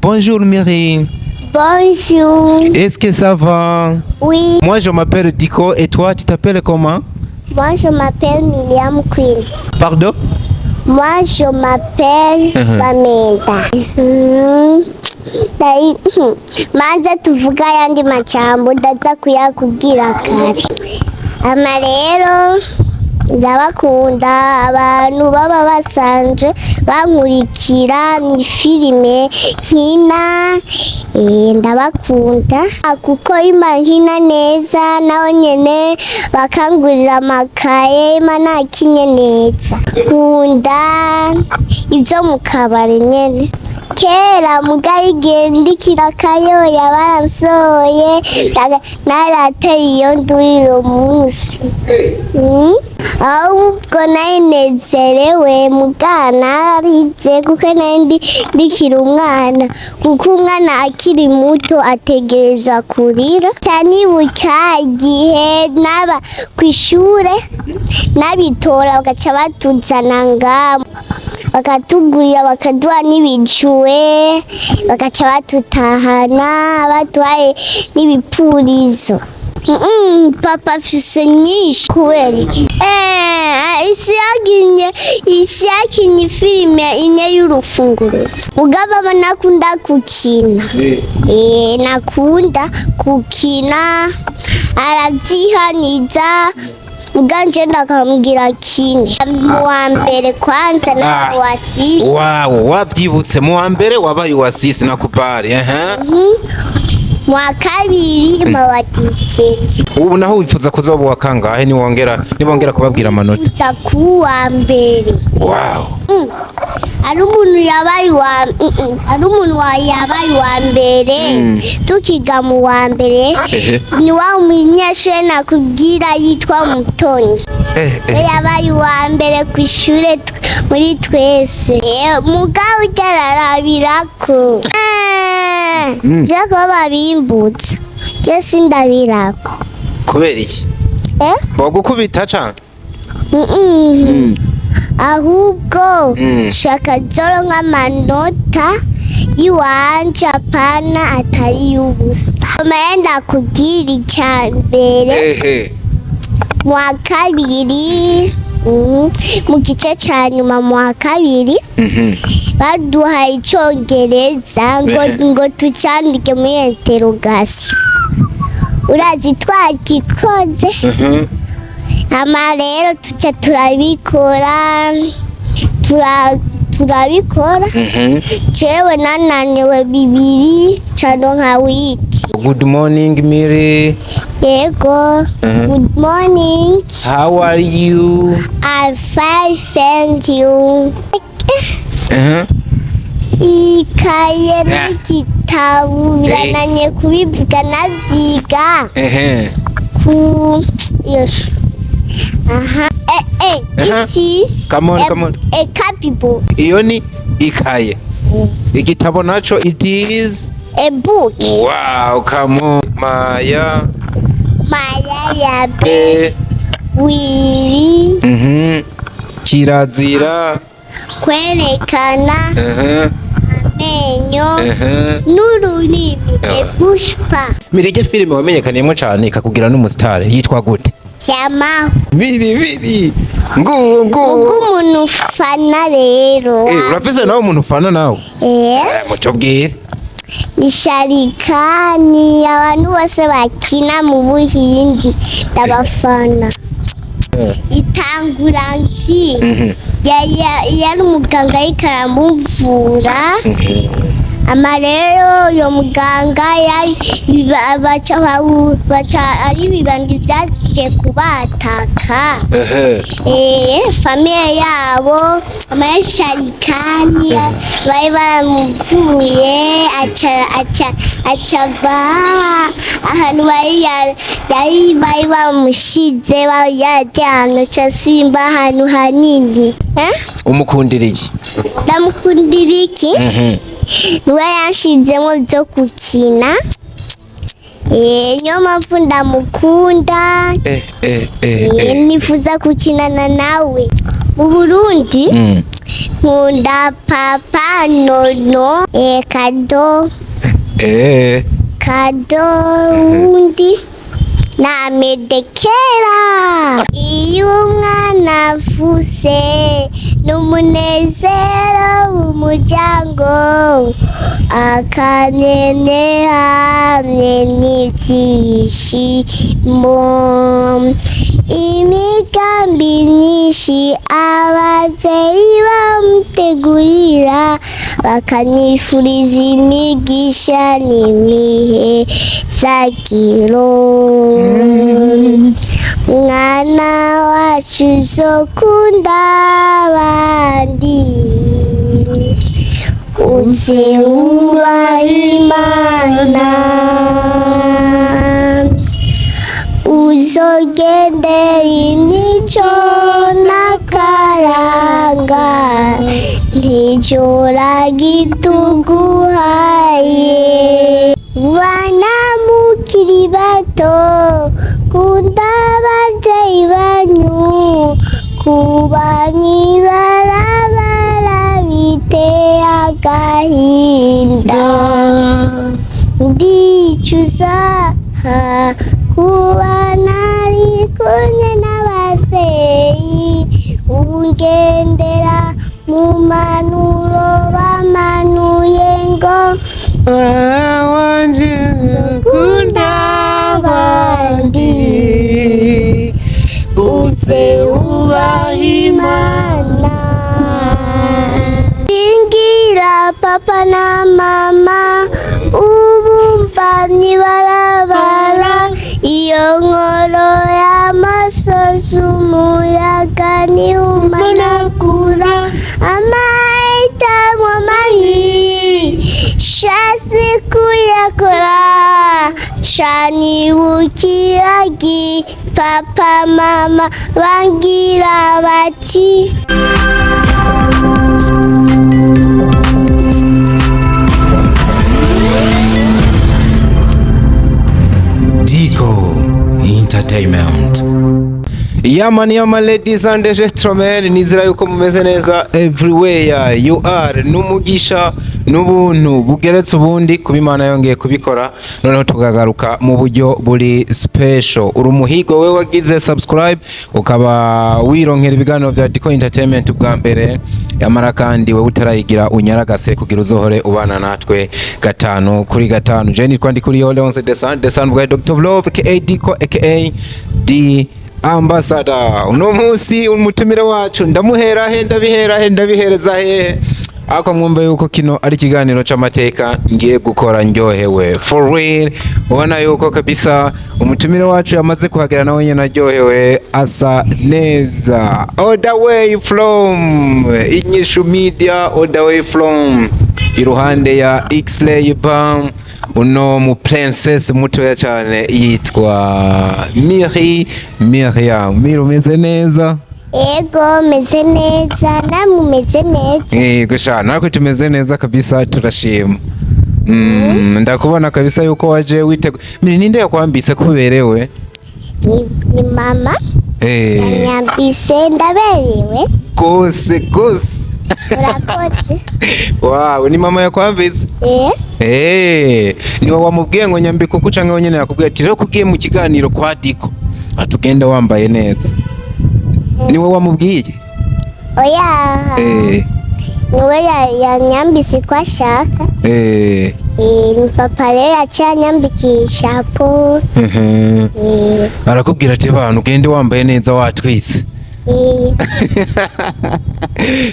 Bonjour Myri. Bonjour. Est-ce que ça va? Oui. Moi je m'appelle Diko et toi tu t'appelles comment? Moi je m'appelle Miriam Queen. Pardon? Moi je m'appelle Bamenda. Manza tuvuga yandi macambo ndaza kuyakubwira kare. Amarero ndabakunda abantu baba basanzwe bankurikira mu filime nkina ndabakunda kuko ima nkina neza naho nyene bakangurira amakaye ima nakinye neza nkunda ivyo mu kabari nyene kera mugayi gendikira kayoya baransoye narateye iyo ndwiro munsi ahubwo nayinezerewe mugana arize kuko nari ndikira umwana kuko umwana akiri muto ategerezwa kurira cyanibuka igihe naba kw'ishure nabitora bagaca batuzana ngaho bakatugurira bakaduha n'ibijuwe bagaca batutahana baduhaye n'ibipurizo. Papa afise nyinshi kubera iki? Isi yakinye filime imwe y'urufunguruzo. Mugabo nakunda gukina. Nakunda gukina aravyihaniza uganje ndakamubwira kine mu wa mbere kwanza na wa 6. Wow, wavyibutse mu wa mbere wabaye wa 6 nakubari mu wa kabiri wa 17. Ubu naho wifuza kuzoba wa kangahe nibongera kubabwira amanota? Za kuwa mbere. Wow. Ari umuntu yabaye wa mbere tukiga mu wa mbere ni wa munyeshure nakubwira yitwa Mutoni yabaye wa mbere kw'ishure muri twese mugabo ujararabirako jako babimbutsa je sindabirako kubera iki bogukubita canke ahubwo shaka zoro nk'amanota yiwanje apana atari y'ubusa mayenda kugira icyambere mu wa kabiri mu gice ca nyuma mu wa kabiri baduhaye icongereza ngo tucandike muri interrogation urazi twagikoze ama rero tuca turabikora cewe nananiwe bibiri cano nka witi. Good morning Miri. Yego. Good morning. How are you? I'm fine, thank you. Ikaye n'igitabu birananye kubivuga navyiga ku yoshu. It is come on. A copybook. Iyo ni ikaye. Igitabo naco it is a book. Wow, come on. Maya ya be wiri kirazira kwerekana amenyo n'ururimi Pushpa. Mirige filime wamenyekaniyemo cyane ikakugira n'umustar yitwa gute? Cyama Biri ngugu umuntu ufana rero urafize nawe umuntu ufana nawe muco bwire Nisharikani abantu bose bakina mu Buhindi ndabafana Itanguranzi yari umuganga yikaramuvura amarero yo muganga baca ari ibibandi byaje kubataka famiye yabo amayasharikani bari baramuvuye acaba ahantu bari bamushize yajyana simba ahantu hanini umukundira iki? Ndamukundira iki? Niwe yanshizemo byo gukina niyo mpamvu ndamukunda nifuza gukinana nawe mu Burundi nkunda papa nono kado undi na medekera iyo umwana avuse n'umunezero mu muryango akanyenye hamwe n'ibyishimo imigambi myinshi ababyeyi bamutegurira bakanifuriza imigisha n'imihezagiro mwana wacu uzokunda abandi uze wubaha Imana uzogendera imico n'akaranga ntijora gituguhaye bana mukiri bato kunda ababyeyi banyu kuba mw'ibarabara biteye agahinda ndicuza kuba nari kumwe n'ababyeyi ubu ngendera mu manuro bamanuye ngo wanje kunda abandi uze wubaha Imana ingira papa na mama ubumva mw'ibarabara iyo nkoro y'amasozi umuyaga niwumanagura amahitamo mabi shasi kuyakora canibukiragi papa mama bangira bati Dico Entertainment. Yama ladies and gentlemen, nizera yuko mumeze neza everywhere you are. Numugisha n'ubuntu bugeretse ubundi kubimana yongeye kubikora noneho tugagaruka mu buryo buri special. Urumuhigo we wagize subscribe ukaba wironkera ibiganiro vya Dico Entertainment bwa mbere yamara kandi we utarayigira unyaragase kugira uzohore ubana natwe gatanu kuri gatanu. Je nitwa ndi kuri Leonce Desan bwa Dr. Vlove aka Dico aka D Ambassador. Uno munsi umutumire wacu ndamuhera he ndabihereza he ako mwumva yuko kino ari kiganiro c'amateka ngiye gukora ndyohewe for real. Ubona yuko kabisa umutumire wacu yamaze kuhagera nawe nyene aryohewe asa neza all the way from Inyishu Media, all the way from iruhande ya X-Ray Bam. Uno mu princess mutoya cyane yitwa Miriam. Umeze neza? Ego meze neza namwe meze neza. Gusha natwe tumeze neza kabisa turashima. Ndakubona kabisa yuko waje ninde yakwambitse kuberewe? Ni mama. Yanyambise ndaberewe. Gose. Urakoze. Wow, ni mama yakwambitse? Niwe wamubwiye ngo nyambike uko canke wenyene yakubwiye ati rero kugiye mu kiganiro kwa Dico atugenda wambaye neza. Niwe wamubwiye? Oya. Niwe yanyambise ko ashaka. Ni papa rero yacanyambikisha po. Arakubwira ati abantu ugende wambaye neza watwitse.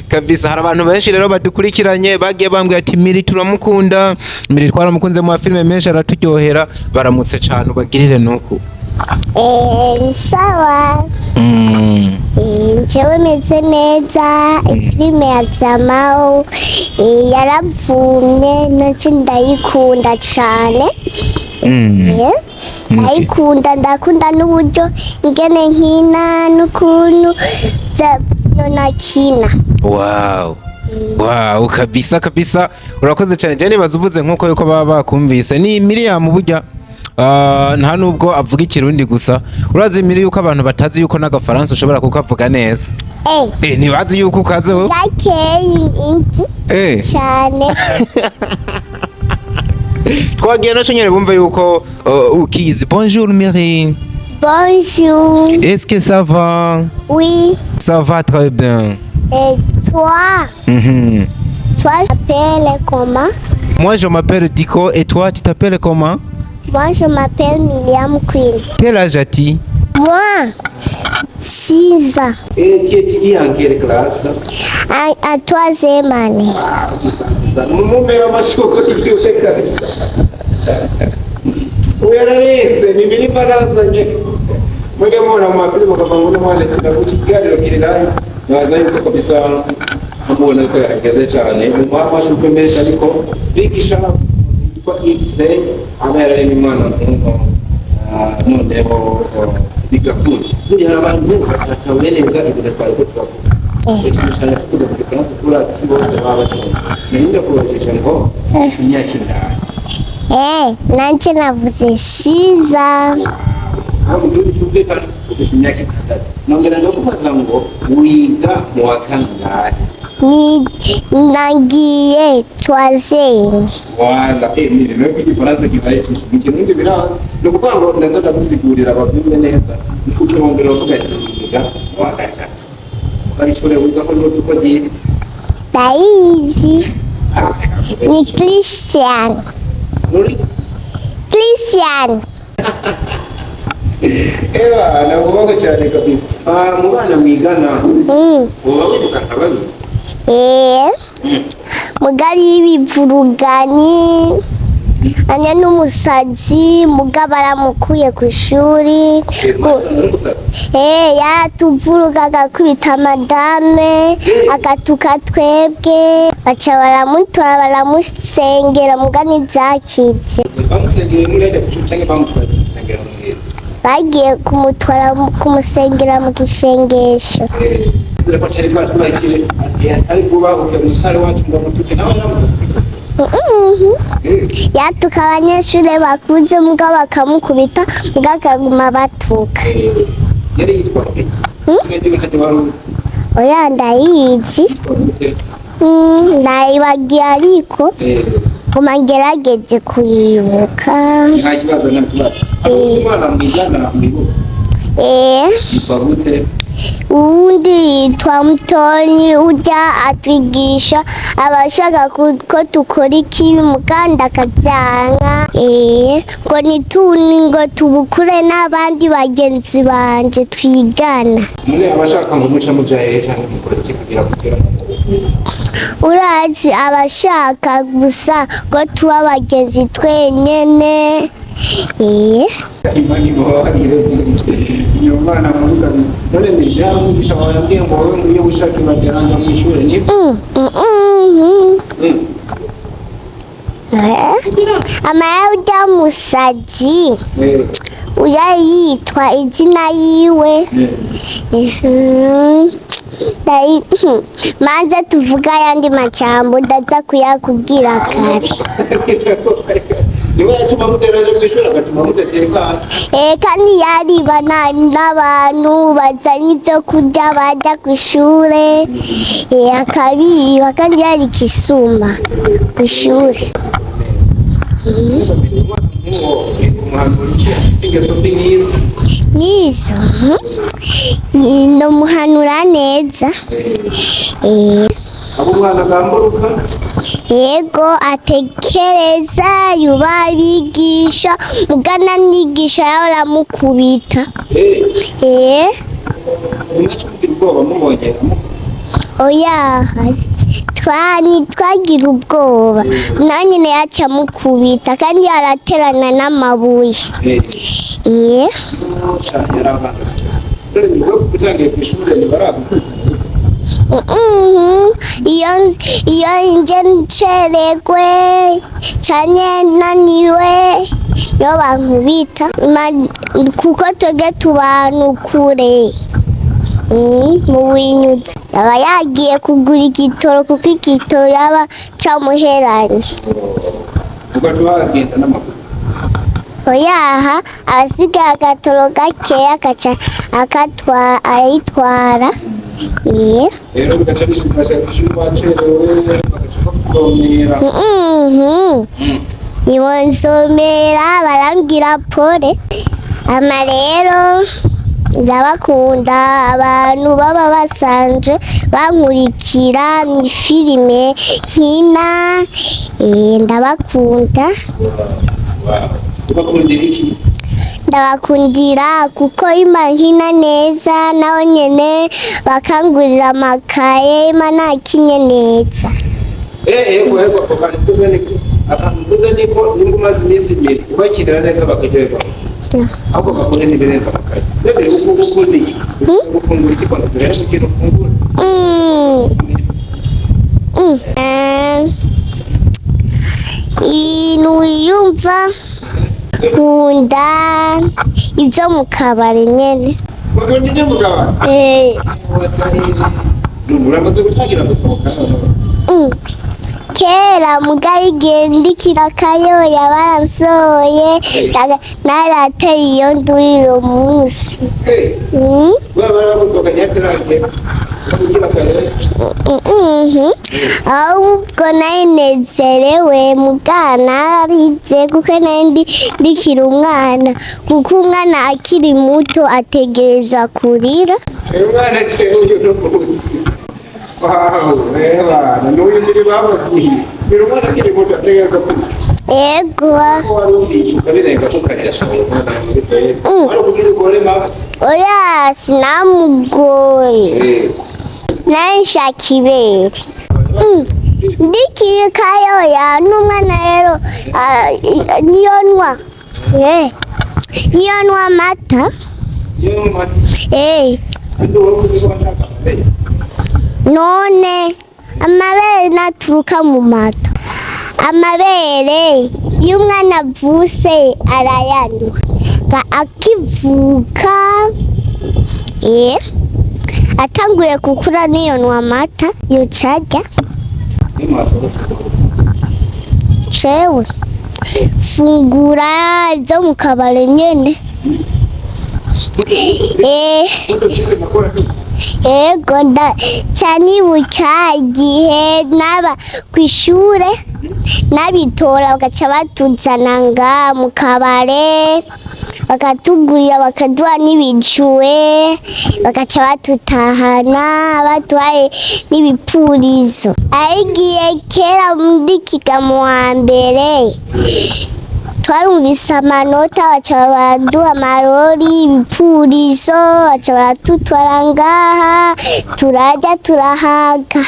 Kabisa hari abantu benshi rero badukurikiranye bagiye bambwiye ati Miri turamukunda, Miri twaramukunze mu filime menshi aratujyohera, baramutse cyane ubagirire nuko. Sawa. Jewe meze neza, filime ya Zamao yaravumye nacyo ndayikunda cyane. Ndakunda n'uburyo ingene nkina n'ukuntu nakina. Wow, kabisa urakoze cyane. Je nibaza uvuze nkuko yuko baba bakumvise ni Miriam burya nta nubwo avuga ikirundi gusa urazimira yuko abantu batazi yuko n'agafaransa ushobora kukavuga neza ntibazi yuko ukazeho gakeye cyane twagiye naco nyene bumve yuko ukizi. Bonjour Myrine. Bonjour. Est-ce que ça va? Oui. Ça va très bien. Et toi? Toi, je m'appelle comment? Moi, je m'appelle Diko. Et toi, tu t'appelles comment? Moi, je m'appelle Myriam Queen. Quel âge as-tu? Moi, 6 ans. Et tu étudies en quelle classe? À 3e année. Mumera mashuko ikiwe kabisa. Uyararenze ni biri barazanye. Mwege mwana mwapili mukavanga n'umwana kitagukiganiro kirirayo. Naza yuko kabisa amubona ko yageze cyane. Mu mashuko menshi ariko bigisha ko X-ray amera ni mwana noneho bigakura. Buri hari abantu batawe neza ibyo twari twavuga. Cyane kuza mu Faransa kuri ati bose babacyona. Ninde kubajeje ngo sinyakira. Nanje navuze 6 ans. Aho ndi cyubwe kandi sinyakira. Nongera no kubaza ngo wiga mu wa kangahe? Ni nagiye 3e. Wala ni no Faransa kibaye cyinshi. Kirundi biraza. No kuvuga ngo ndaza ndagusigurira ababyumve neza. Kuko ngomba kuvuga kiga wa gatatu. Abishore wiga ko no tukogiye. Daisy. Ni Christian. Sorry? Christian. Ewa, nakubaga cyane kabisa. Mu bana mwigana. Uba wibuka abandi? Mugari y'ibivurugani. Anya n'umusazi mugaba aramukuye ku ishuri. Yatuvurugaga kwita madame agatuka twebwe baca baramutora baramusengera mugani byakije. Bamusengeye muri ajya kucanga bamutwara gusengera mu mwiza. Bagiye kumutwara kumusengera mu gishengesho. Ko cyari bwatwakire atari kuba umusare wacu ngo mutuke nawe aramuze. Yatuka abanyeshuri bakuze mugabo bakamukubita mugakaguma batuka. Yari yitwa oya ndayizi ndayibagiye ariko umagerageje kuyibuka. Nta kibazo na kibazo. Umwana mwigana mwibuka. Bagute undi yitwa Mutoni ujya atwigisha abashaka ko tukora ikibi muganda akabyanga. Ngo nituni ngo tubukure n'abandi bagenzi banje twigana. Mune abashaka ngo muca mujaye cyane mukora iki kugira urazi abashaka gusa ngo tuba bagenzi twenyene. Imani muharire nyumana muri kabisa. None mijaro mwigisha wayambwiye ngo wowe ngiye gushaka ibageranga mu ishuri ni amaya ujya musazi uya yitwa izina yiwe. Manze tuvuga ayandi macambo ndaza kuyakubwira kare. Niwe yatuma muteraje mu ishuri agatuma mudatekana. Kandi yariba n'abantu bazanye ibyo kurya bajya ku ishuri akabiba kandi yari kisuma ku ishuri. Nizo ndamuhanura neza. Abo mwana gamburuka yego atekereza yuba bigisha mugana nigisha yawe ramukubita. Oya twagira ubwoba nanyine yaca mukubita kandi yaraterana n'amabuye. Iyo nje nceregwe cyane naniwe yo bankubita kuko twege tubantu kure mu winyutse yaba yagiye kugura igitoro kuko igitoro yaba camuheranye. oyaha abasigaye agatoro gakeya akaca ayitwara. rero bigaca bishimisha kushima wacerewe bagaca bakusomera. Nibonsomera barambwira pole. Ama rero ndabakunda abantu baba basanzwe bankurikira mu filime nkina. Ndabakunda. Ubakundira iki? Ndabakundira kuko ima nkina neza naho nyene bakangurira amakaye ima nakinye neza. Yego akanikuze niko nimba umaze iminsi ibiri ubakirira neza bakaryoherwa. Ahubwo bakure n'ibirenza amakaye. Bebe ukunda iki? Ufungura iki kwanda duhere mu kintu ufungura? Ibintu wiyumva nkunda ibyo mu kabari nyene. Bakunda ibyo mu kabari? Uramaze gutangira gusohoka? Kera mugaye gendikira kayoya baransoye narateye iyo ndwiro munsi. Baragusohoka nyatirage kugira kayoya? Ahubwo nanezerewe mugana arize kuko ndikira umwana kuko umwana akiri muto ategerezwa kurira. Umwana cyewe uyu munsi. Reba n'uyu muri bababwiye birumwana kiri muto ategereza kurira. Yego. Wari ubicuka birenga kukarira shobora wari kugira ugore mama? Oya sinamugoye. Nanshaka ibere. Ndikiri kayoya n'umwana rero niyo nywa amata. None amabere naturuka mu mata. Amabere iyo umwana avuse arayanywa akivuka. Atanguye gukura niyo nywa amata yocarya. Cewe fungura ibyo mu kabari nyene. Yego ndacanibuka igihe naba kw'ishure nabitora bagaca batuzana nga mu kabare bakatugurira bakaduha n'ibijuwe bagaca batutahana baduhaye n'ibipurizo. Ayigiye kera ndikiga mu wa mbere twarumvise amanota baca baduha amarori ibipurizo baca baratutwara ngaha turarya turahaga.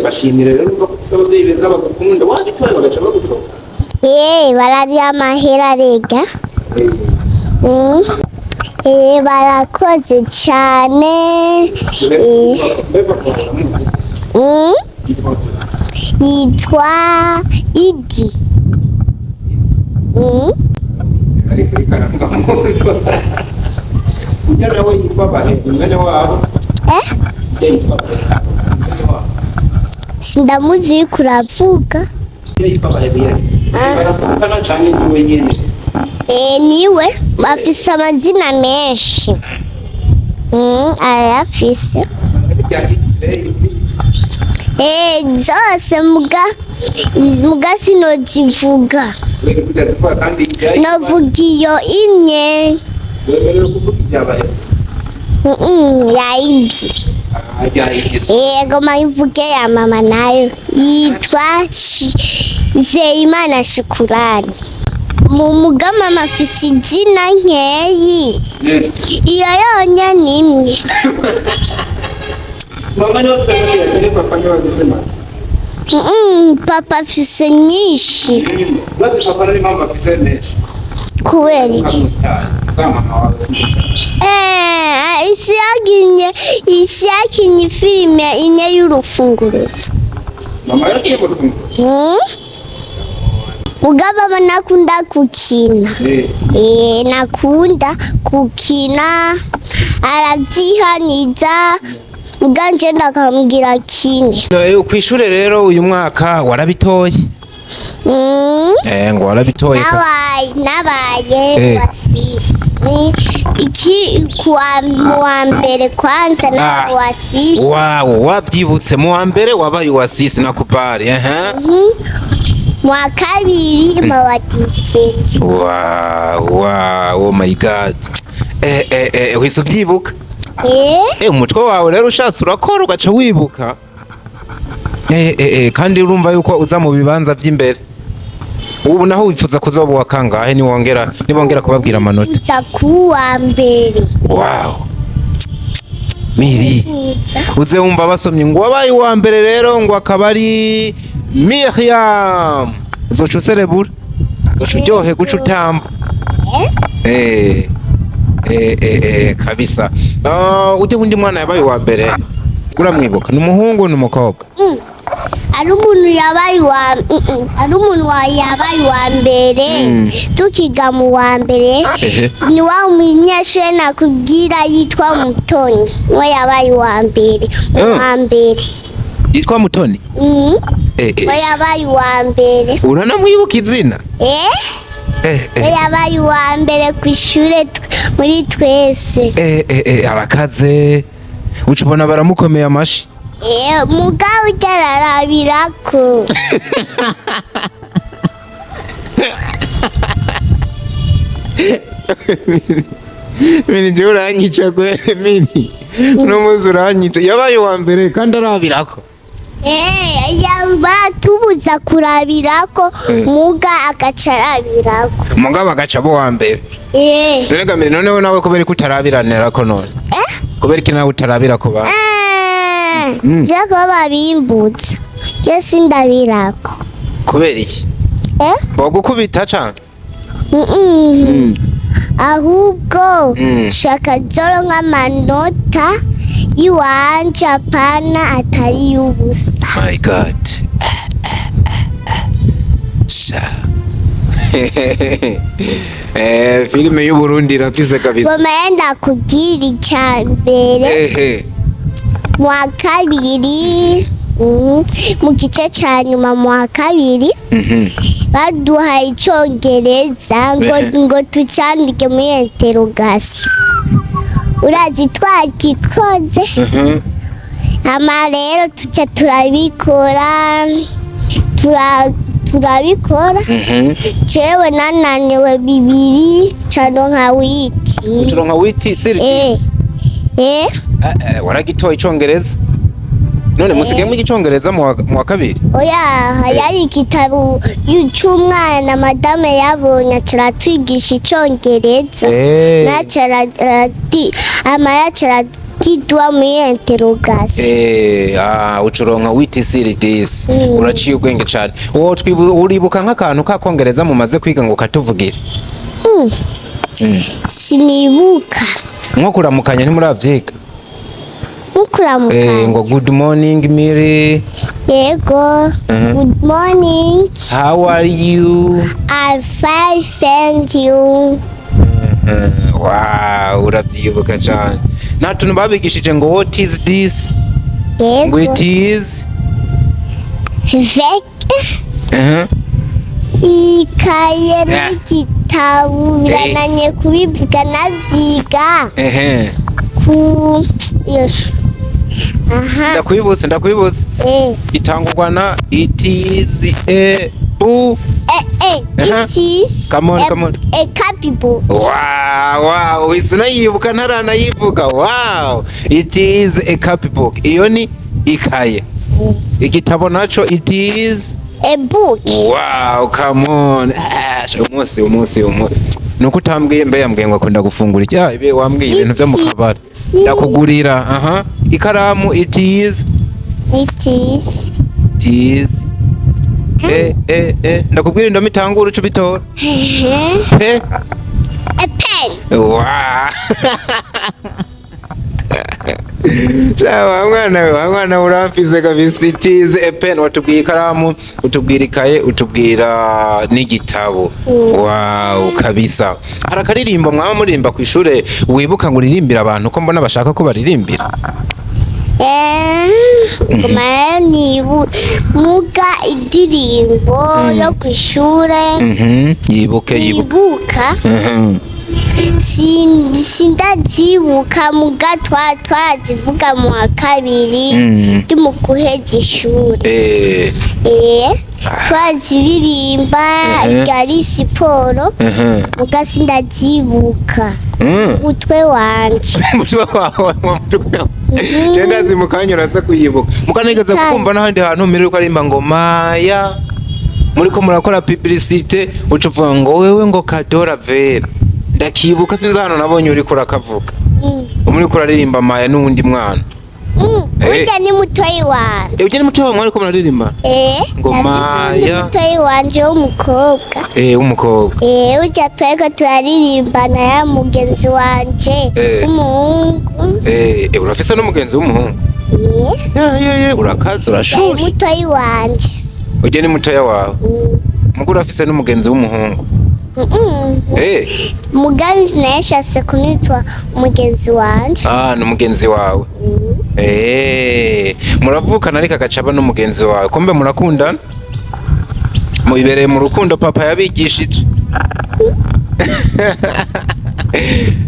Bashimira rero ko abavyeyi beza bagukunda wabitwaye bagaca bagusohoka. Bararya amahera rega. Barakoze cyane. Yitwa Idi. Ujya nawe yitwa Bahebwe mwene wabo? Sindamuzi kuravuga. Yitwa Bahebwe. Baravugana cyane niwe nyene. Niwe bafise amazina menshi. Arayafise. Zose muga sinozivuga. Novuga iyo imwe. Yaidi. Yego mayivuge ya mama nayo yitwa Zeyimana Shukurani. Mu mugama mafisi izina nkeyi. Iyo yonye nimwe. Mama ni wasema papa ni wasema. Papa afise nyinshi. Bazi papa ni mama afise menshi. Kubera iki? Kama mama wawe isi yakinye filime inye y'urufunguruzo. Mama yakiye mu rufunguruzo. Mugaba nakunda kukina. Nakunda kukina arabyihaniza uganje ndakambwira kine. Kw'ishure rero uyu mwaka warabitoye? ngo warabitoye nabaye wa sisi mu wa mbere kwanza nabaye wa sisi. Wow, wavyibutse mu wa mbere wabaye wa sisi nakubali. Mu wa kabiri mbawa 17. Wow, oh my god. Uhise uvyibuka? Umutwe wawe rero ushatse urakora ugaca wibuka. Kandi urumva yuko uza mu bibanza vy'imbere. Ubu naho wifuza kuzoba wa kangahe nibongera kubabwira amanota? Za kuwa mbere. Wow. Miri. Uze wumva basomye ngo wabaye wa mbere rero ngo akaba ari Miriam. Uzoca userebura. Uzoca uryohe guca utamba. Kabisa. Uje wundi mwana yabaye wa mbere. Uramwibuka ni umuhungu ni umukobwa? Ari umuntu yabaye wa mbere tukiga mu wa mbere ni wa munyeshure nakubwira yitwa Mutoni we yabaye wa mbere yitwa Mutoni we yabaye wa mbere uranamwibuka izina we yabaye wa mbere ku ishure muri twese arakaze uca ubona baramukomeye amashi mugabo utararabirako Mini je uranyica kwe Mini n'umuzi uranyica yabaye wa mbere kandi arabirako batubuza kurabirako muga agaca arabirako mugabo agaca bo wa mbere rega Mini noneho nawe kubera ko utarabiranirako none kubera ko nawe utarabirako ba Jako babimbutsa je sindabirako kubera iki bagukubita canke ahubwo shaka zoro nk'amanota yiwanje apana atari y'ubusa. My god. Sha filime y'Uburundi irafise kabisa. Bomenda kugira icambere mu wa kabiri mu gice ca nyuma mu wa kabiri baduhaye icongereza ngo tucandike muri interrogation urazi twagikoze ama rero tuca turabikora cewe nananiwe bibiri cano nka witi series waragitoye icongereza none musigaye mu gicongereza mu wa kabiri oya yari igitabo y'umwana na madame yabonye acara twigisha icongereza acara tidwa muri interrogation ucuronka witi series uraciye ubwenge cyane uribuka nk'akantu kakongereza mumaze kwiga ngo katuvugire sinibuka nko kuramukanya ntimuravyiga ngo good morning Miri yego good morning how are you I'm fine thank you wow uravyibuka cyane nta tuntu babigishije ngo what is this yego it is ikaye n'igitabo birananye kubivuga navyiga ku yoshu ndakwibutse itangurwa na it is a book it is come on a copybook wow isinayibuka ntaranayivuga wow it is a copybook iyo ni ikaye igitabo naco it is a book wow come on umunsi nuko utambwiye mbe yambwiye ngo akunda gufungura icyaha ibe wambwiye ibintu byo mu kabari ndakugurira ikaramu it is ndakubwira indome itangura uco bitora a pen wow Chawa mwana uramfize kabisa it is a pen watubwira ikaramu utubwira ikaye utubwira n'igitabo wow kabisa harakaririmbo mwaba murimba ku ishure wibuka ngo uririmbira abantu ko mbona bashaka ko baririmbira ngoma muga indirimbo yo kw'ishure yibuka sindazibuka muga twarazivuga mu wa kabiri ndi mu guheza ishure twaziririmba ryari siporo muga sindazibuka mutwe wanje Jenda zimukanyura se kuyibuka mukanigeze kumva n'ahandi hantu miriruko arimba ngo Maya muriko murakora publicité ucuvuga ngo wewe ngo Kadora Vera ndakibuka sinzi hano nabonye uriko urakavuga umuriko uraririmba Maya n'uwundi mwana urya ni mutoyi wanje ujya ni mutoyi wawe mwariko muraririmba ngo Maya mutoyi wanje w'umukobwa w'umukobwa urya twego turaririmbana ya mugenzi wanje w'umuhungu urafise n'umugenzi w'umuhungu urakaza urashushe mutoyi wanje ujya ni mutoya wawe mugo urafise n'umugenzi w'umuhungu mugani sinayashatse kunitwa umugenzi wanje ni umugenzi wawe muravukana ariko agacaba n'umugenzi wawe kumbe murakundana mubibereye mu rukundo papa yabigishije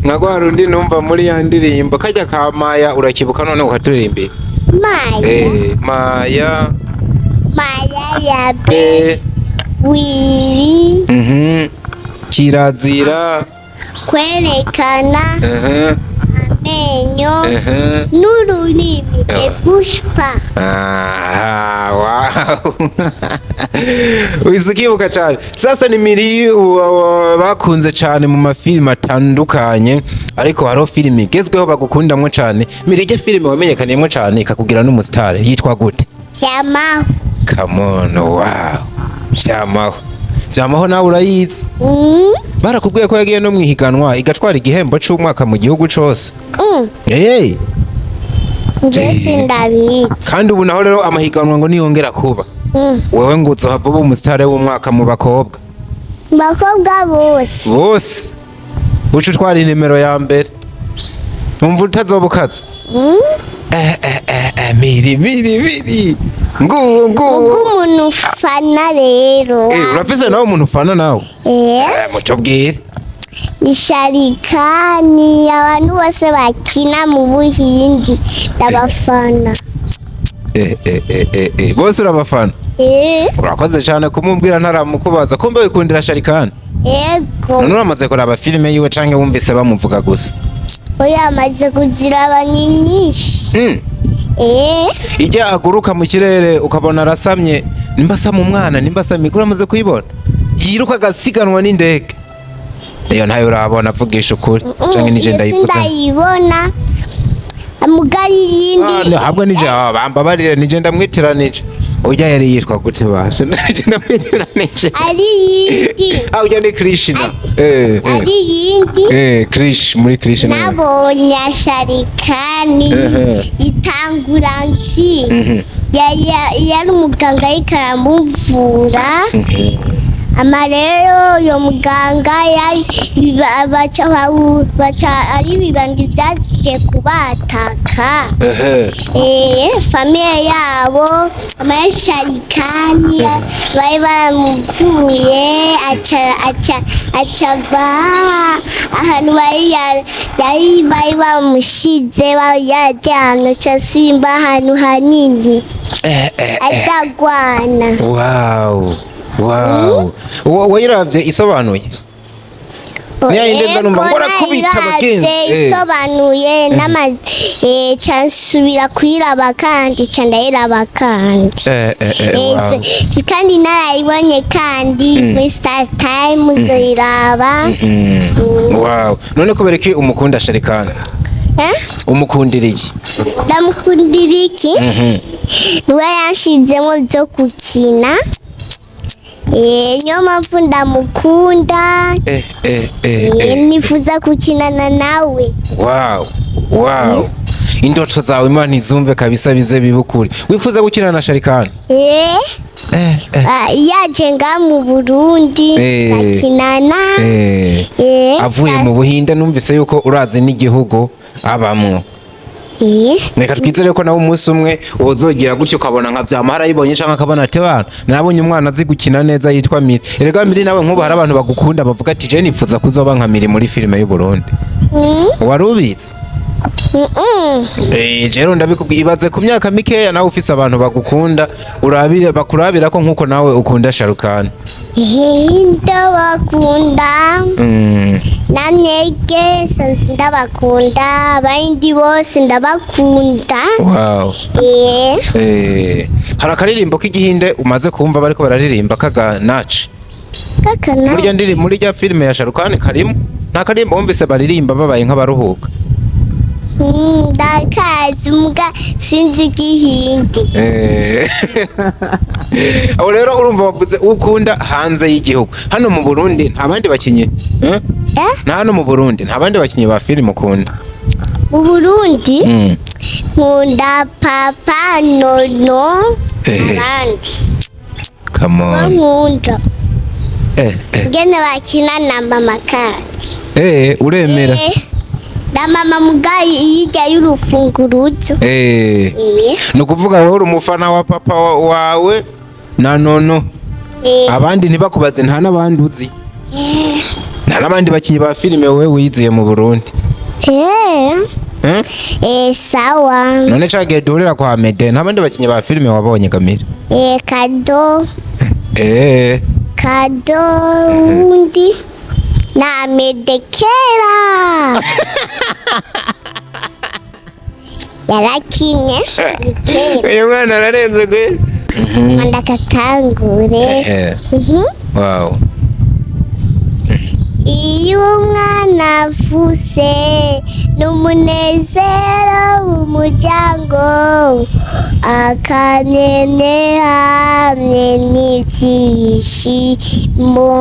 nka rwa rundi numva muri ya ndirimbo kajya ka Maya urakibuka none ukaturirimba Maya ya be wiri kirazira kwerekana amenyo n'ururimi ebushpa wisukibuka cyane sasa ni miri bakunze cyane mu mafilime atandukanye ariko hariho filime igezweho bagukundamwo cyane mirije filime wamenyekaniyemo cyane ikakugira n'umusitari yitwa gute Vyamaho come on wow Vyamaho nawe urayizi barakubwiye ko yagiye no mwihiganwa igatwara igihembo cy'umwaka mu gihugu cyose Njye ndabizi kandi ubu naho rero amahiganwa ngo niyongera kuba wewe ngo uzohava uba umusitari w'umwaka mu bakobwa bose uca utwara inimero ya mbere umva utazobukaza miri nguwo umuntu ufana rero urafise nawe umuntu ufana nawe muco bwire ni Sharikani abantu bose bakina mu Buhindi ndabafana bose urabafana urakoze cyane kumubwira ntaramukubaza kumbe wikundira Sharikani yego none uramaze kuraba filime yiwe canke wumvise bamuvuga gusa oya amaze kuziraba nyinshi ijya aguruka mu kirere ukabona arasamye nimba asama umwana nimba asama uramaze kuyibona yiruka agasiganwa n'indege iyo ntayo urabona avugisha ukuri canke nije ndayipfuza ndayibona mugari yindi habwo nije bambabarire nije ndamwitiranije ujya yari yitwa gute bashe nije ndamwitiranije ari yindi ujya ni Krishna ari yindi Krish muri Krishna nabonye Sharikani itanguranzi yari umuganga yikaramuvura amarero yo muganga baca ari ibibandi byaje kubataka famiye yabo Sharikani bari baramuvuye acava ahantu bari bamushize yaryamye aca simba ahantu hanini atagwana wayiravye isobanuye isobanuye cansubira kuyiraba kandi ca ndayiraba kandi kandi narayibonye kandi muri Star Time uzoyiraba none kubera iki umukunda Sharikani umukundira iki ndamukundira iki niwe yanshizemo byo gukina niyo mpamvu ndamukunda nifuza gukinana nawe indoto zawe Imana izumve kabisa bize bibukuri wifuza gukinana na Sharikani yaje nga mu Burundi bakinana avuye mu Buhinde numvise yuko urazi n'igihugu abamwo reka twizere ko nawe umunsi umwe uzogira gutyo ukabona nka vyama harayibonye canke akabona ati bana nabonye umwana azi gukina neza yitwa Miri. Erega Miri nawe nk'ubu hari abantu bagukunda bavuga ati je nifuza kuzoba nka Miri muri filime y'u Burundi. Wari ubizi? Jero ndabikubwiye ibaze ku myaka mikeya nawe ufise abantu bagukunda urabire bakurabira ko nkuko nawe ukunda Sharukani. Ndabakunda nanege sansi ndabakunda abandi bose ndabakunda. Wow. Hari akaririmbo k'igihinde umaze kumva bariko bararirimba kaga naci kakana muri rya filime ya Sharukani karimo nta karirimbo wumvise baririmba babaye nk'abaruhuka. Ndakazi muga sinzi igihindi. Abo rero urumva bavuze ukunda hanze y'igihugu. Hano mu Burundi nta bandi bakinyi na hano mu Burundi nta bandi bakinyi ba filime ukunda? Mu Burundi nkunda papa nono abandi. Come on. Nkunda ngene bakina na mama kandi. Uremera? Na mama mugayi iyijya y'urufunguruzo. No kuvuga wowe umufana wa papa wawe na nono. Abandi ntibakubaze nta nabandi uzi. Nta nabandi bakinyi ba filime wewe wiziye mu Burundi. Sawa. None cagiye duhurira kwa Mede nta bandi bakinyi ba filime wabonye Kamira? Kado. Kado undi na Medekera. Yarakinye. Uyu mwana ararenze gwe. Ndakatangure. Wow. Iyo umwana avuse n'umunezero w'umuryango akanyenye hamwe n'ibyishimo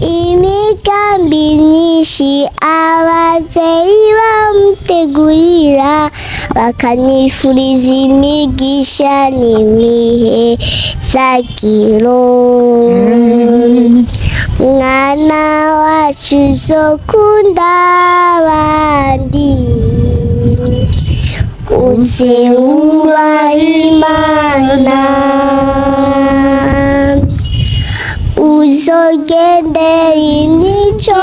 imigambi myinshi ababyeyi bamutegurira bakanifuriza imigisha n'imihezagiro. Mwana wacu uzokunda abandi uze wubaha Imana uzogendera imico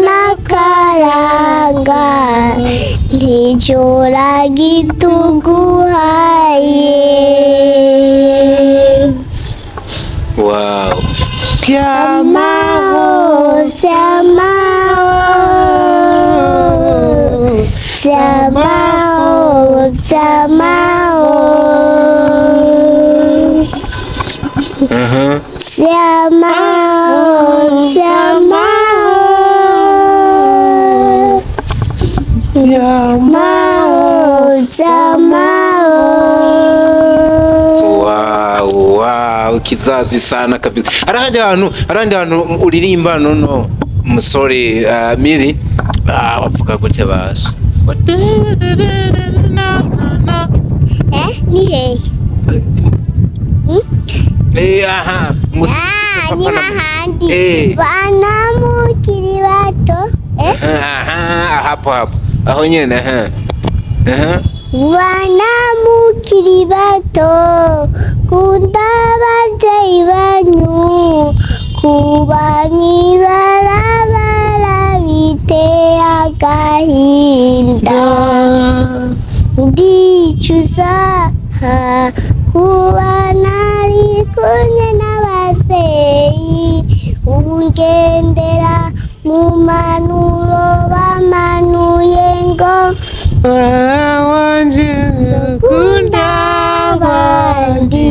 n'akaranga nijora gituguhaye. Wow. Vyamaho, vyamaho, vyamaho, vyamaho. Vyamaho, vyamaho. Vyamaho, vyamaho. Wow, kizazi sana kabisa. Arahandi hantu uririmba nono musore Miri wavuga gutya basha. Ni hehe? Aha. Ni hahandi banamukiri bato. Hapo aho nyene banamukiri bato kunda ababyeyi banyu kubani barabara biteye agahinda ndicuza kuba nari kumwe n'ababyeyi ubu ngendera mu manuro bamanuye ngo wanje kunda abandi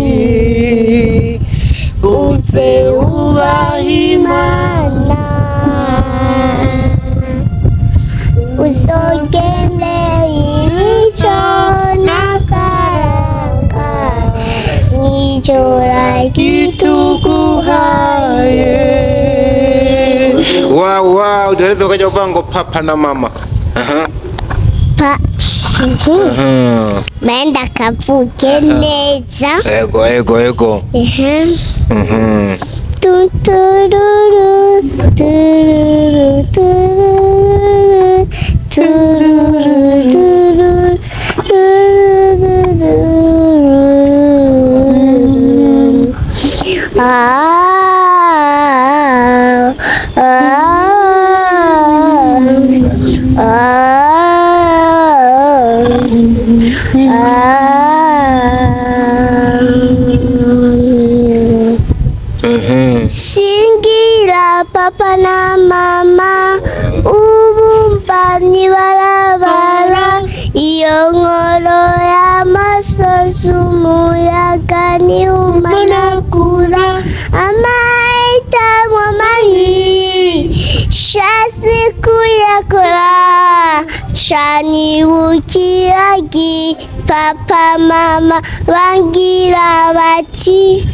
uze wubaha Imana uzogendera imico n'akaranga nijora gituguhaye. Wow, duhereze ukajya kuvuga ngo papa na mama. Menda kavuke neza. Ego. Tururu, tururu, tururu, tururu, tururu. singira papa na mama ubumbamyi barabara iyo nkoro y'amasozi umuyaga niwumanagura amahitamo mabi shasi kuyakora canibukiragi papa mama bangira bati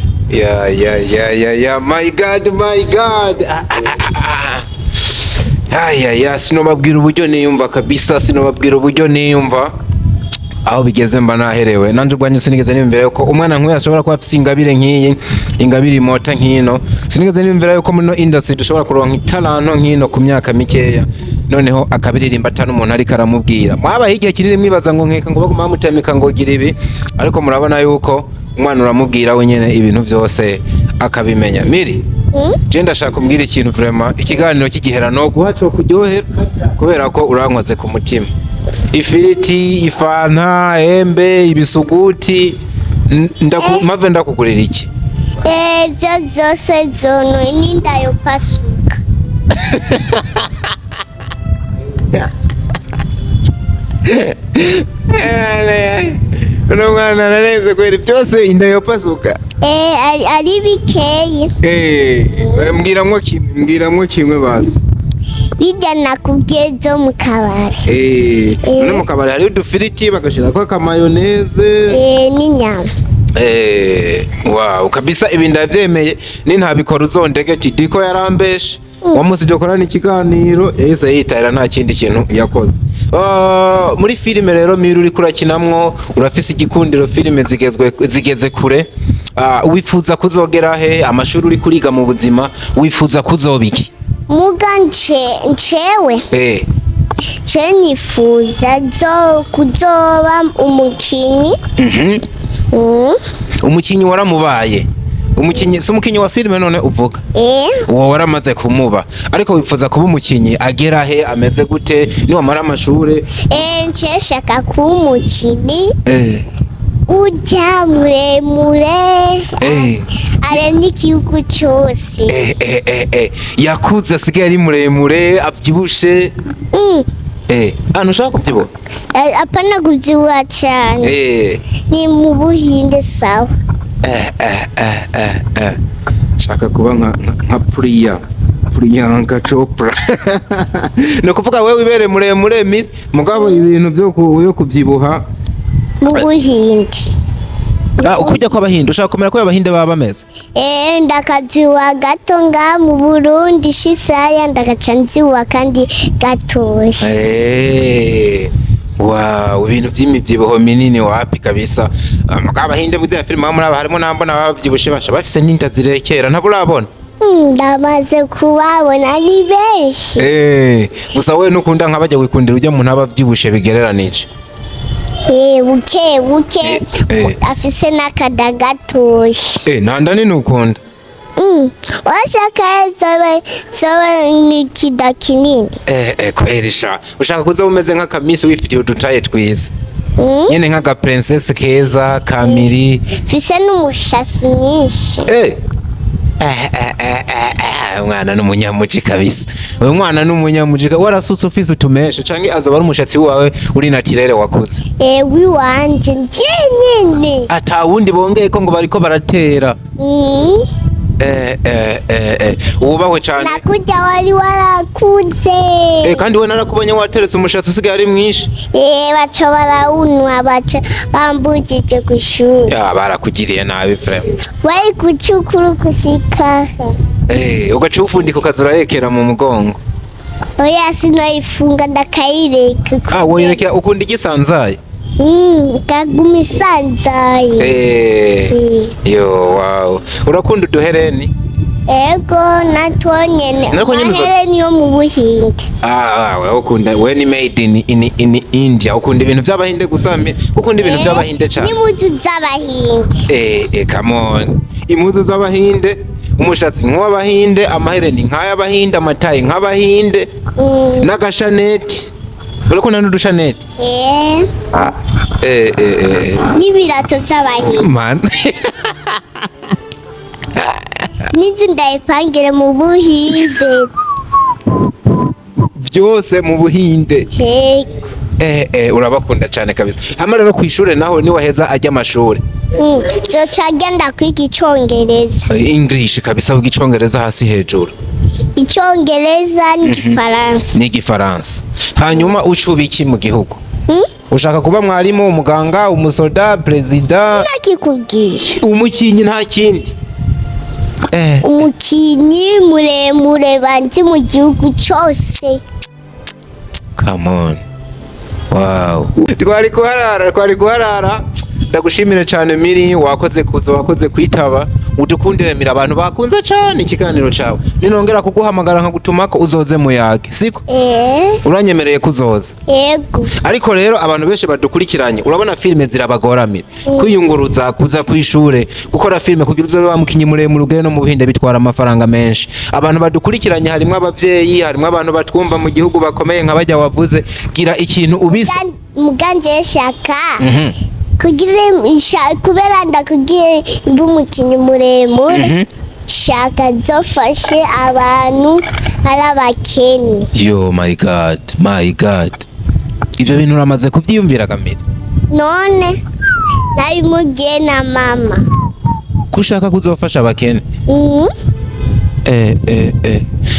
my god sinobabwira uburyo niyumva kabisa, sinobabwira uburyo niyumva aho bigeze mba naherewe. Nanje ubwanjye sinigeze niyumvira yuko umwana nk'uyu ashobora kuba afite ingabire nk'iyi, ingabire imota nk'ino. Sinigeze niyumvira yuko muri industry dushobora kuronka italanto nk'ino ku myaka mikeya, noneho akabiririmba atanu umuntu ariko aramubwira. Mwaba higihe kirire mwibaza ngo nkeka ngo baguma bamutemeka ngo gira ibi, ariko murabona yuko umwana uramubwira wenyene ibintu byose akabimenya. Miri je ndashaka kumbwira ikintu vraiment, ikiganiro kigihera no guhaco kuryohera kubera ko urankoze ku mutima. Ifiriti, ifanta, embe, ibisuguti, mave ndakugurira iki? Byo byose zono ninda yo pasuka. Uno mwana narenze kweli byose inda yo pasuka. Ari bikeye. Mbwiramwo kimwe basi. Bijya nakubwiye zo mu kabari. None mu kabari hari udufiriti bagashirako akamayoneze. N'inyama. Wow, kabisa ibi ndavyemeye ni ntabikora uzondege Diko yarambeshe. Wamusi jokorana ikiganiro yahise yitahira nta kindi kintu yakoze. Muri filime rero Miri uri kurakinamwo, urafise igikundiro filime zigeze kure. Wifuza kuzogera he? Amashuri uri kuriga mu buzima wifuza kuzobiki? Ncewe nifuza kuzoba umukinyi. Umukinyi waramubaye? Umukinyi si umukinyi wa filime none uvuga? Uwo waramaze kumuba, ariko wifuza kuba umukinyi agera he, ameze gute niwamara amashure? Nshaka kuba umukinyi ujya muremure aremye igihugu cyose. Yakuze asigaye ari muremure avyibushe. Ntushaka kubyibuha? Apana kubyibuha cyane. Ni mu Buhinde sawa. Shaka kuba nka Priyanka Chopra. No kuvuga wewe ibere muremure Miri, mugabo ibintu byo kubyibuha mu Buhinde. Ukujya kw'Abahinde ushaka kumera ko Abahinde baba bameze? Ndakaziwa gato nga mu Burundi shisaya ndagaca nziwa kandi gatoye. Wow, ibintu by'imibyibuho minini wapi kabisa. Abahinde mu bya filime muri aba harimo nambona bavyibushe basha bafise n'inda zirekera ntaburabona? Ndamaze kubabona ni benshi. Gusa we nukunda nk'abajya wikundira ujya mu ntabavyibushe bigereranije. Buke afise n'akada gatoye. Nanda ni nukunda? Washaka sobe nikida kinini. Kwerisha ushaka kuza umeze nk'akamisi wifitiye udutaye twiza. Nyene nk'aga princess keza Kamiri. Fise n'umushasi mwinshi. Umwana n'umunyamuci kabisa. Uyu mwana n'umunyamuci warasutse ufise utumeshe canke azaba ari umushatsi wawe uri naturel wakuze? Wiwanje njenyene. Ata wundi bongeye ko ngo bariko baratera. Ubahwe cyane. Nakujya wari warakuze. Kandi we narakubonye wateretse umushatsi usigaye ari mwinshi. Baca barawunwa baca bambujije kushuri. Barakugiriye nabi frame. Wari kucukuru kushika. Ugaca ufundika ukazurarekera mu mugongo. Oya sinoyifunga ndakayireka. Woyerekera ukunda igisanzaye? Kaguma isanzaye. Yo wow. Urakunda uduhereni? Ego natwonyene. Ahereni yo mu Buhinde. Wewe ukunda, we ni made in India. Ukunda ibintu by'Abahinde gusa, ukunda ibintu by'Abahinde cyane. Impuzu z'Abahinde. Come on. Impuzu z'Abahinde, umushatsi nk'w'Abahinde, amahereni nk'ay'Abahinde, amatayi nk'Abahinde, n'agashaneti. Urakunda n'udushaneti? N'ibirato by'Abahinde. Man. n'inzu ndayipangire mu Buhinde. Vyose mu Buhinde. Yego. Urabakunda cyane kabisa. Hama rero ku ishure naho ni waheza ajya amashuri. Zoca agenda kwiga icongereza. English kabisa, uga icongereza hasi hejuru. Icongereza n'igifaransa. N'igifaransa. Hanyuma ucubiki mu gihugu. Ushaka kuba mwarimu, umuganga, umusoda, president? Sinakikubwira. Umukinyi nta kindi. Umukinyi muremure banzi mu gihugu cyose. Come on. Wow. Twari kuharara. Ndagushimire cyane Miri, wakoze kuza, wakoze kwitaba. Udukundemira abantu bakunze cyane ikiganiro cyawe. Ninongera kuguhamagara nkagutumako uzoze muyage. Siko? Uranyemereye kuzoza. Yego. Ariko rero abantu benshi badukurikiranye, urabona filme zirabagoramira. Kwiyunguruza kuza kwishure, gukora filme kugira uzobe bamukinyi muremure ugere no mu Buhinde bitwara amafaranga menshi. Abantu badukurikiranye harimo abavyeyi, harimo abantu batwumva mu gihugu bakomeye nk'abajya wavuze, gira ikintu ubise. Muganje shaka. Kubera ndakugiye umukinyi muremure. Shaka zofashe abantu ari abakene. Yo my god. Ivyo bintu uramaze kuvyiyumvira Kamira? None nabimubwiye na mama. Kushaka kuzofasha abakene?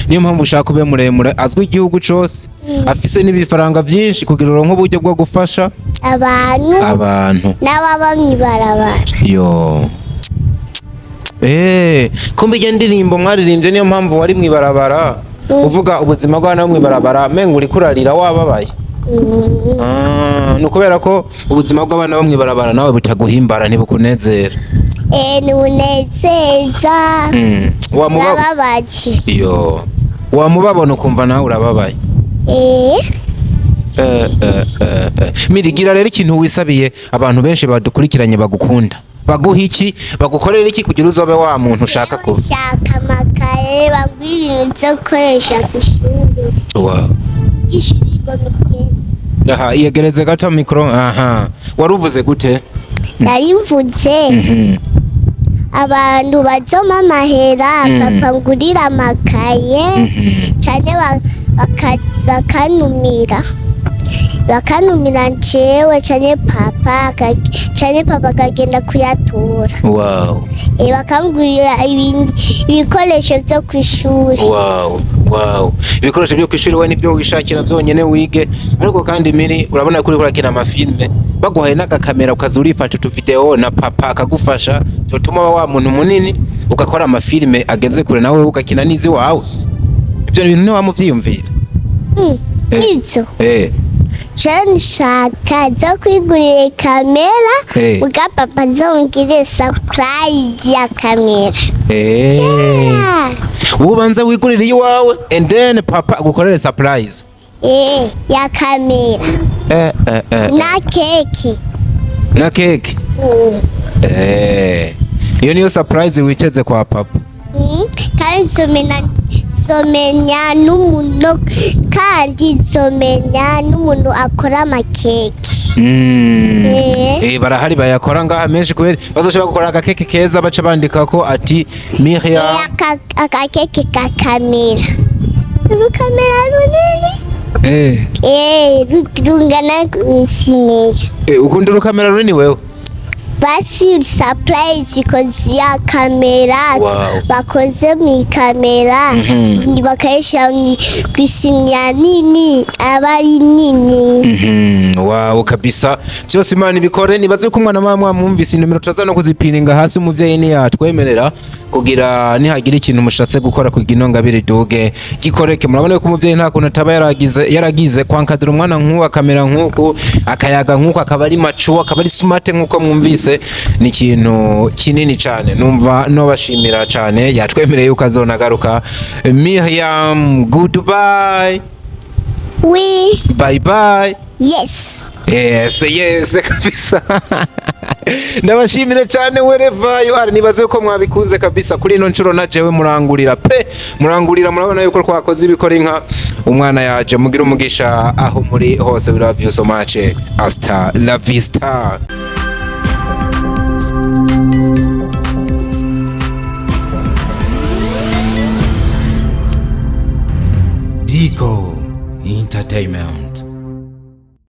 Niyo mpamvu ushaka kube muremure azwi igihugu cose, afise n'ibifaranga vyinshi kugira uronke uburyo bwo gufasha abantu n'ababa mwibarabara. Yo. Kumbe iyo ndirimbo mwaririmbye niyo mpamvu wari mwibarabara uvuga ubuzima bw'abana bo mwibarabara mengo uri kurarira wababaye. Nukubera ko ubuzima bw'abana bo mwibarabara nawe butaguhimbara ntibukunezera. Nimunezeza. Urababaye. Yo. Wamubabona ukumva nawe urababaye. Mirigira rero ikintu wisabiye abantu benshi badukurikiranye bagukunda. Baguha iki? Bagukorera iki kugira uzobe wa muntu ushaka kuba? Shaka amakaye bagwira ibintu byo gukoresha ku ishuri. Wow. Ishuri gomike. Aha, iyegereze gato mikro. Aha. Waruvuze gute? Narimvuze. Abantu bajoma amahera bakangurira amakaye cyane bakanumira njewe cyane papa akagenda kuyatora. Wow. Bakangurira ibikoresho byo ku ishuri. Wow. Ibikoresho byo ku ishuri we nibyo wishakira byonyene wige, ariko kandi Miri urabona kuri kurakina amafilme baguhaye n'agakamera ukaza urifata utuvideo na papa akagufasha, byotuma wa muntu munini ugakora amafilme ageze kure nawe ugakina nizi wawe. Ibyo bintu ni wamuvyiyumvira? Nizo. Jean shaka zo kwigurira kamera uga papa zongire surprise ya kamera. Ubanza wigurira iwawe and then papa agukorere surprise. Ya kamera. Na keke. Iyo niyo surprise witeze kwa papa. Kandi zomenya n'umuntu akora amakeke. Barahari bayakora ngaha menshi kubera bazoshobora gukora agakeke keza baca bandika ko ati Miriam. Akakeke ka kamera. Urukamera runini. Rungana n'isiniya. Ukunda urukamera runini wewe? Basi surprise kozi ya kamera. Bakoze mu kamera bakayishyira ku isiniya nini abari nini. Wow kabisa, cyose Imana ibikore. Nibaze ko umwana mama mwumvise numero turaza no kuzipininga hasi umuvyeyi ni yatwemerera kugira nihagira ikintu mushatse gukora kugira inongabire duge gikoreke. Murabona ko umuvyeyi nta kuntu ataba yaragize kwankadira umwana nk'uwa kamera nk'uko akayaga nk'uko akaba ari macu akaba ari smart nk'uko mwumvise. Ni ikintu kinini cyane, numva no bashimira cyane. Yatwemereye yuko azonagaruka. Miriam, goodbye. Bye. Yes kabisa. Ndabashimira cyane wherever you are. Nibaze ko mwabikunze kabisa kuri ino ncuro najewe murangurira murabona yuko twakoze ibikora inka. Umwana yaje mugira umugisha aho muri hose. We love you so much. Hasta la vista. Dico Entertainment.